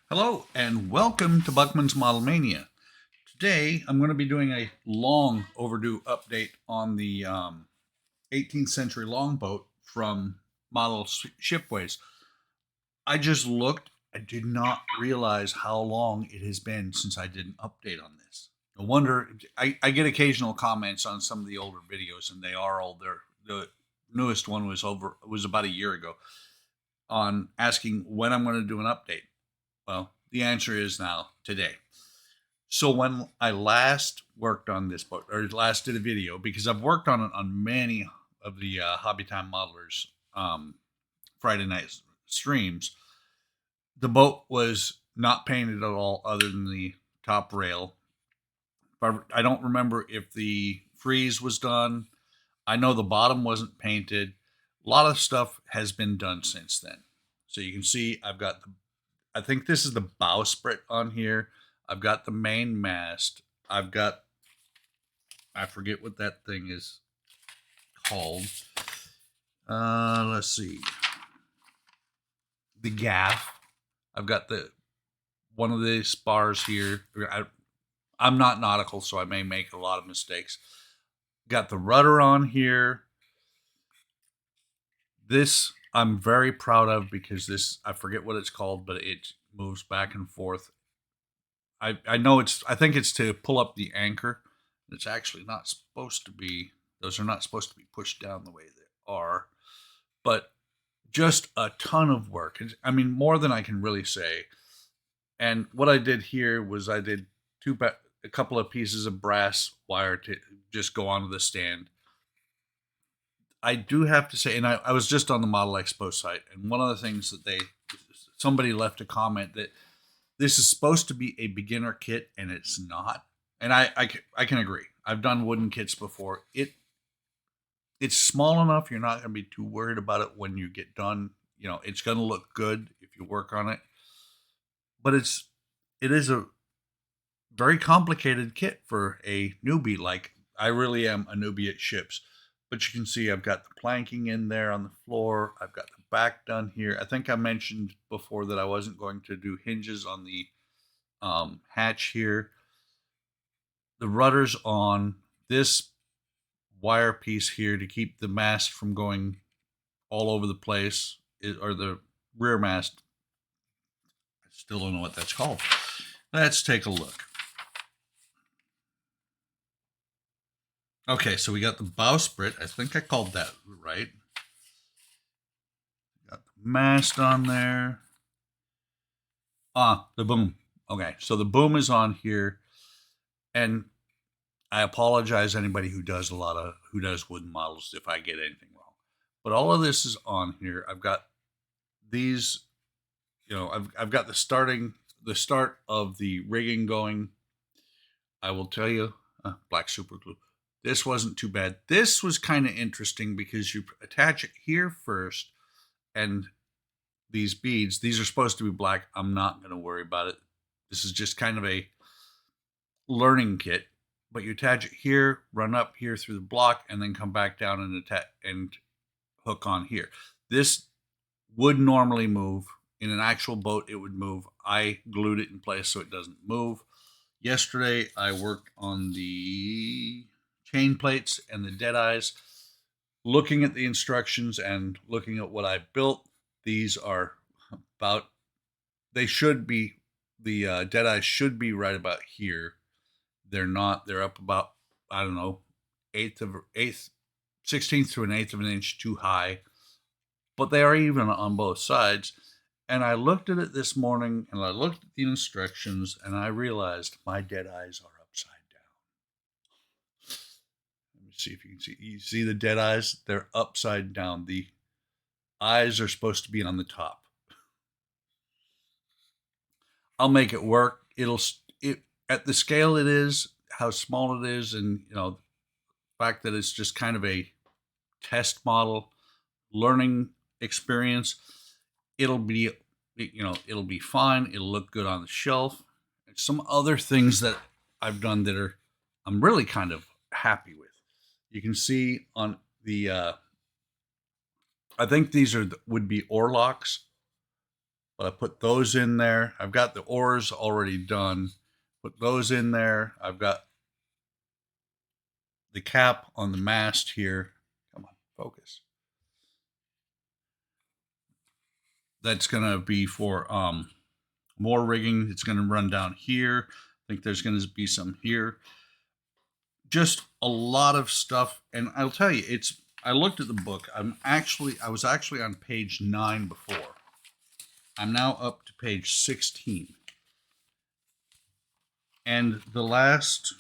Hello and welcome to Buckman's Model Mania. Today I'm going to be doing a long overdue update on the 18th century longboat from model Shipways. I just looked, I did not realize how long it has been since I did an update on this. No wonder I get occasional comments on some of the older videos, and they are older. The newest one was about a year ago on asking when I'm going to do an update. Well, the answer is now today. So when I last worked on this boat, or last did a video, because I've worked on it on many of the Hobby Time Modelers Friday night streams, the boat was not painted at all, other than the top rail. But I don't remember if the frieze was done. I know the bottom wasn't painted. A lot of stuff has been done since then. So you can see I've got I think this is the bowsprit on here. I've got the main mast. I've got, I forget what that thing is called. Let's see. The gaff. I've got the one of the spars here. I'm not nautical, so I may make a lot of mistakes. Got the rudder on here. This I'm very proud of because this, I forget what it's called, but it moves back and forth. I know I think it's to pull up the anchor. It's actually not supposed to be, those are not supposed to be pushed down the way they are. But just a ton of work. I mean, more than I can really say. And what I did here was I did a couple of pieces of brass wire to just go onto the stand. I do have to say, and I was just on the Model Expo site, and one of the things that somebody left a comment that this is supposed to be a beginner kit, and it's not. And I can agree. I've done wooden kits before. It's small enough you're not going to be too worried about it when you get done. You know, it's going to look good if you work on it. But it is a very complicated kit for a newbie. Like, I really am a newbie at ships. But you can see I've got the planking in there on the floor. I've got the back done here. I think I mentioned before that I wasn't going to do hinges on the hatch here. The rudder's on this wire piece here to keep the mast from going all over the place, or the rear mast. I still don't know what that's called. Let's take a look. Okay, so we got the bowsprit. I think I called that right. Got the mast on there. The boom. Okay, so the boom is on here, and I apologize anybody who does wooden models if I get anything wrong. But all of this is on here. I've got these, I've got the start of the rigging going. I will tell you, black super glue. This wasn't too bad. This was kind of interesting because you attach it here first, and these beads, these are supposed to be black. I'm not going to worry about it. This is just kind of a learning kit. But you attach it here, run up here through the block, and then come back down and attach and hook on here. This would normally move. In an actual boat, it would move. I glued it in place so it doesn't move. Yesterday, I worked on the chain plates and the dead eyes. Looking at the instructions and looking at what I built, these are about, they should be, the dead eyes should be right about here. They're not. They're up about, I don't know, 16th to an eighth of an inch too high. But they are even on both sides. And I looked at it this morning, and I looked at the instructions, and I realized my dead eyes are upside down. Let me see if you can see. You see the dead eyes? They're upside down. The eyes are supposed to be on the top. I'll make it work. It at the scale it is, how small it is, and the fact that it's just kind of a test model, learning experience. It'll be it'll be fine. It'll look good on the shelf. And some other things that I've done that I'm really kind of happy with. You can see on the I think these would be oar locks. but I put those in there. I've got the oars already done. Put those in there. I've got the cap on the mast here. Come on, focus. That's gonna be for more rigging. It's gonna run down here. I think there's gonna be some here. Just a lot of stuff, and I'll tell you, it's. I looked at the book. I was actually on page 9 before. I'm now up to page 16, and the last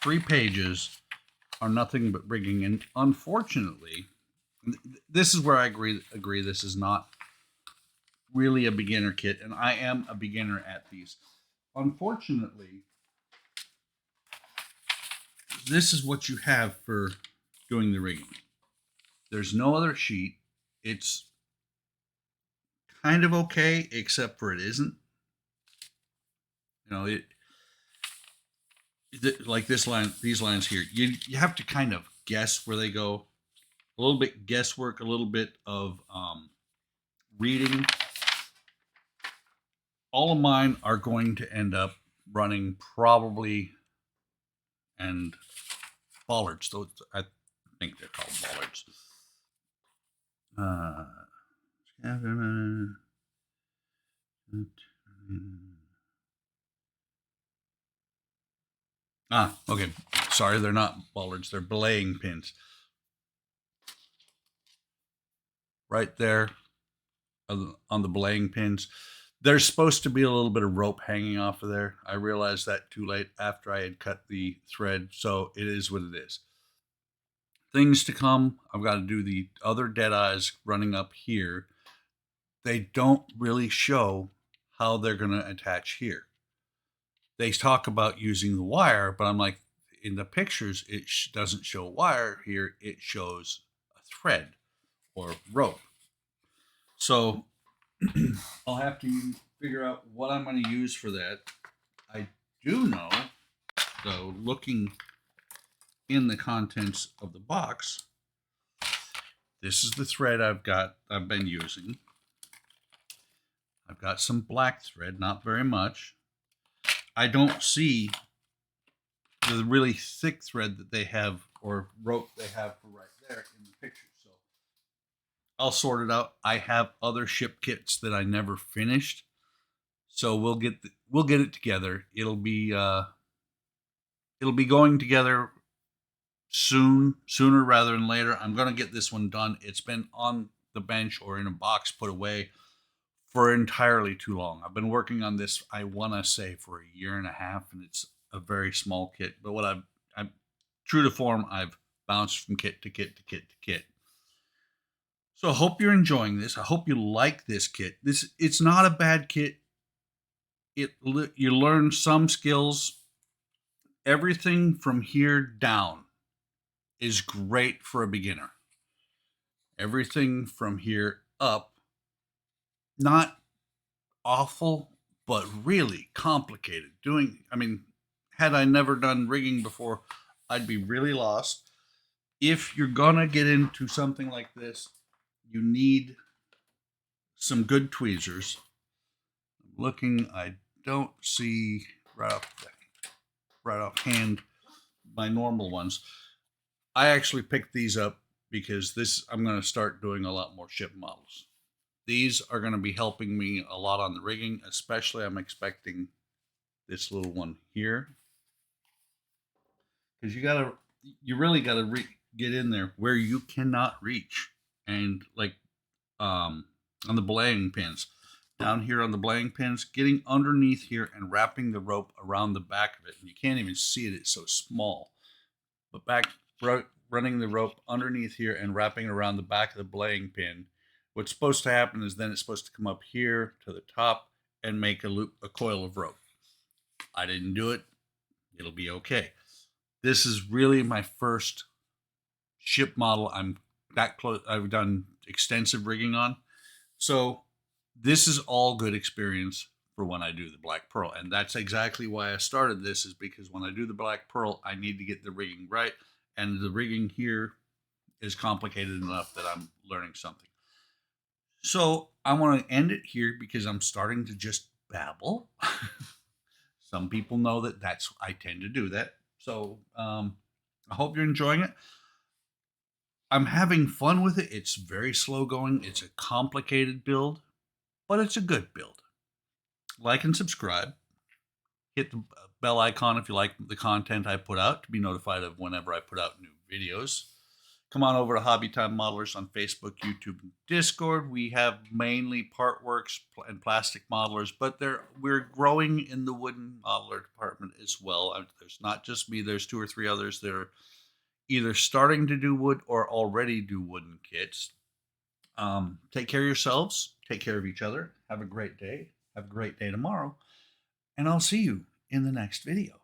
3 pages are nothing but rigging. And unfortunately, this is where I agree. This is not really a beginner kit, and I am a beginner at these. Unfortunately, this is what you have for doing the rigging. There's no other sheet. It's kind of okay, except for it isn't. You know, like this line, these lines here. You have to kind of guess where they go. A little bit guesswork, a little bit of reading. All of mine are going to end up running probably and bollards. Those I think they're called bollards. Okay. Sorry, they're not bollards. They're belaying pins. Right there on the belaying pins. There's supposed to be a little bit of rope hanging off of there. I realized that too late after I had cut the thread, so it is what it is. Things to come. I've got to do the other dead eyes running up here. They don't really show how they're going to attach here. They talk about using the wire, but I'm like, in the pictures, it doesn't show wire here. It shows a thread or rope. So I'll have to figure out what I'm going to use for that. I do know, though, looking in the contents of the box, this is the thread I've been using. I've got some black thread, not very much. I don't see the really thick thread that they have or rope they have for right there in the picture. So I'll sort it out. I have other ship kits that I never finished, so we'll get it together. It'll be going together sooner rather than later. I'm gonna get this one done. It's been on the bench or in a box put away for entirely too long. I've been working on this, I want to say, for a year and a half, and it's a very small kit. But what I'm true to form, I've bounced from kit to kit to kit to kit. So I hope you're enjoying this. I hope you like this kit. It's not a bad kit. You learn some skills. Everything from here down is great for a beginner. Everything from here up, not awful, but really complicated. Had I never done rigging before, I'd be really lost. If you're gonna get into something like this, you need some good tweezers. I'm looking, I don't see right offhand my normal ones. I actually picked these up because I'm going to start doing a lot more ship models. These are going to be helping me a lot on the rigging, especially I'm expecting this little one here. Because you really got to get in there where you cannot reach. And like on the belaying pins, down here on the belaying pins, getting underneath here and wrapping the rope around the back of it. And you can't even see it, it's so small. But running the rope underneath here and wrapping it around the back of the belaying pin. What's supposed to happen is then it's supposed to come up here to the top and make a coil of rope. I didn't do it. It'll be okay. This is really my first ship model I'm that close. I've done extensive rigging on. So this is all good experience for when I do the Black Pearl. And that's exactly why I started this, is because when I do the Black Pearl, I need to get the rigging right. And the rigging here is complicated enough that I'm learning something. So I want to end it here because I'm starting to just babble. Some people know that I tend to do that. So I hope you're enjoying it. I'm having fun with it. It's very slow going. It's a complicated build, but it's a good build. Like and subscribe. Hit the bell icon if you like the content I put out to be notified of whenever I put out new videos. Come on over to Hobby Time Modelers on Facebook, YouTube, and Discord. We have mainly part works and plastic modelers, but we're growing in the wooden modeler department as well. There's not just me, there's two or three others that are either starting to do wood or already do wooden kits. Take care of yourselves, take care of each other. Have a great day. Have a great day tomorrow, and I'll see you in the next video.